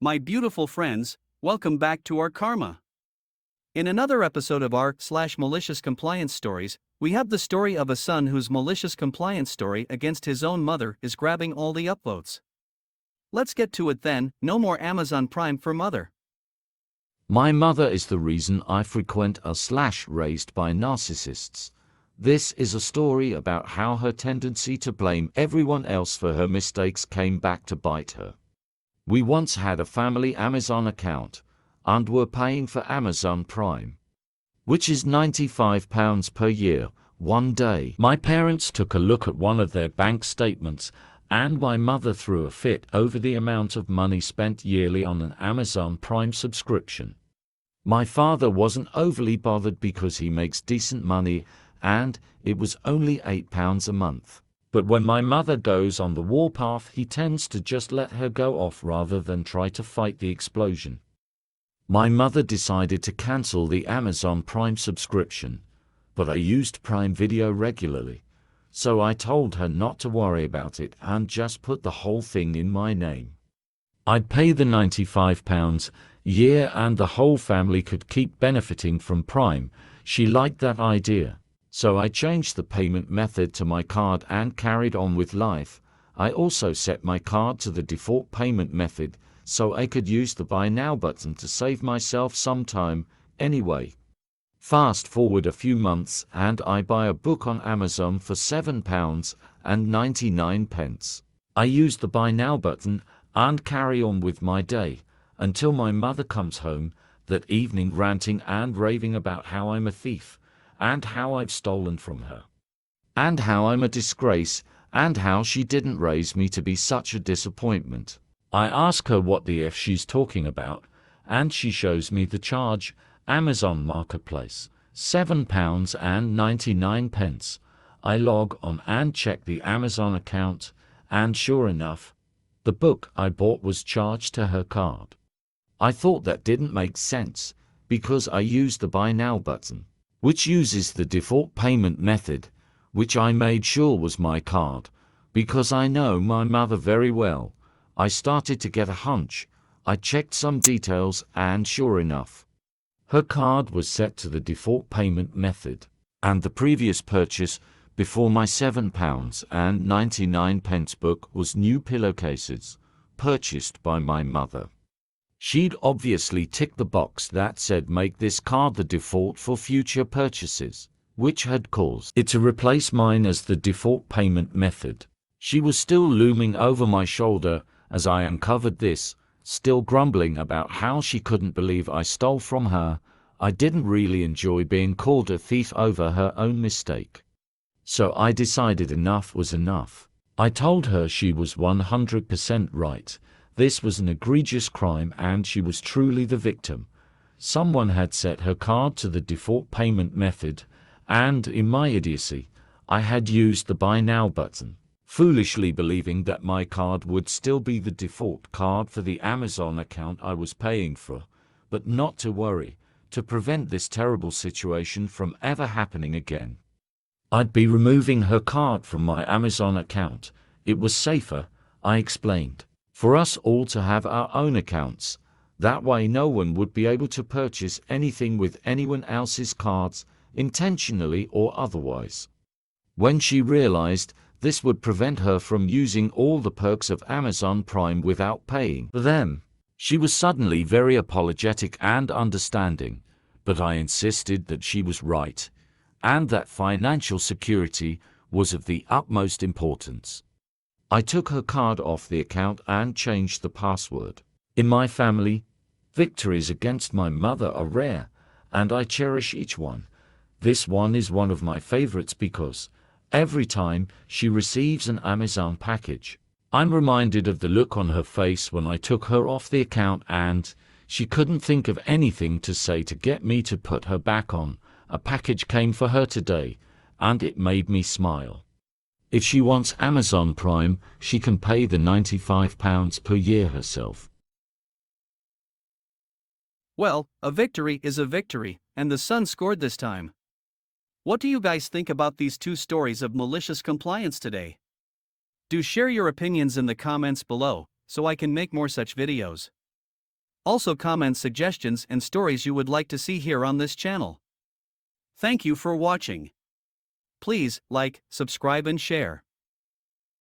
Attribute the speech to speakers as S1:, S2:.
S1: My beautiful friends, welcome back to rKarma. In another episode of r/malicious compliance stories, we have the story of a son whose malicious compliance story against his own mother is grabbing all the upvotes. Let's get to it then. No more Amazon Prime for mother.
S2: My mother is the reason I frequent /raised by narcissists. This is a story about how her tendency to blame everyone else for her mistakes came back to bite her. We once had a family Amazon account, and were paying for Amazon Prime, which is £95 per year. One day, my parents took a look at one of their bank statements, and my mother threw a fit over the amount of money spent yearly on an Amazon Prime subscription. My father wasn't overly bothered because he makes decent money, and it was only £8 a month. But when my mother goes on the warpath, he tends to just let her go off rather than try to fight the explosion. My mother decided to cancel the Amazon Prime subscription, but I used Prime Video regularly, so I told her not to worry about it and just put the whole thing in my name. I'd pay the £95 a year and the whole family could keep benefiting from Prime. She liked that idea. So I changed the payment method to my card and carried on with life. I also set my card to the default payment method so I could use the Buy Now button to save myself some time. Anyway, fast forward a few months and I buy a book on Amazon for £7.99. I use the Buy Now button and carry on with my day until my mother comes home that evening ranting and raving about how I'm a thief, and how I've stolen from her, and how I'm a disgrace, and how she didn't raise me to be such a disappointment. I ask her what the F she's talking about, and she shows me the charge, Amazon Marketplace, £7.99. I log on and check the Amazon account, and sure enough, the book I bought was charged to her card. I thought that didn't make sense, because I used the Buy Now button, which uses the default payment method, which I made sure was my card, because I know my mother very well. I started to get a hunch. I checked some details and sure enough, her card was set to the default payment method, and the previous purchase before my £7.99 book was new pillowcases, purchased by my mother. She'd obviously ticked the box that said make this card the default for future purchases, which had caused it to replace mine as the default payment method. She was still looming over my shoulder as I uncovered this, still grumbling about how she couldn't believe I stole from her. I didn't really enjoy being called a thief over her own mistake. So I decided enough was enough. I told her she was 100% right. This was an egregious crime and she was truly the victim. Someone had set her card to the default payment method, and in my idiocy, I had used the Buy Now button, foolishly believing that my card would still be the default card for the Amazon account I was paying for, but not to worry, to prevent this terrible situation from ever happening again, I'd be removing her card from my Amazon account. It was safer, I explained, for us all to have our own accounts. That way no one would be able to purchase anything with anyone else's cards, intentionally or otherwise. When she realized this would prevent her from using all the perks of Amazon Prime without paying for them, she was suddenly very apologetic and understanding, but I insisted that she was right, and that financial security was of the utmost importance. I took her card off the account and changed the password. In my family, victories against my mother are rare, and I cherish each one. This one is one of my favorites because every time she receives an Amazon package, I'm reminded of the look on her face when I took her off the account and she couldn't think of anything to say to get me to put her back on. A package came for her today, and it made me smile. If she wants Amazon Prime, she can pay the £95 per year herself.
S1: Well, a victory is a victory, and the son scored this time. What do you guys think about these two stories of malicious compliance today? Do share your opinions in the comments below, so I can make more such videos. Also comment suggestions and stories you would like to see here on this channel. Thank you for watching. Please like, subscribe and share.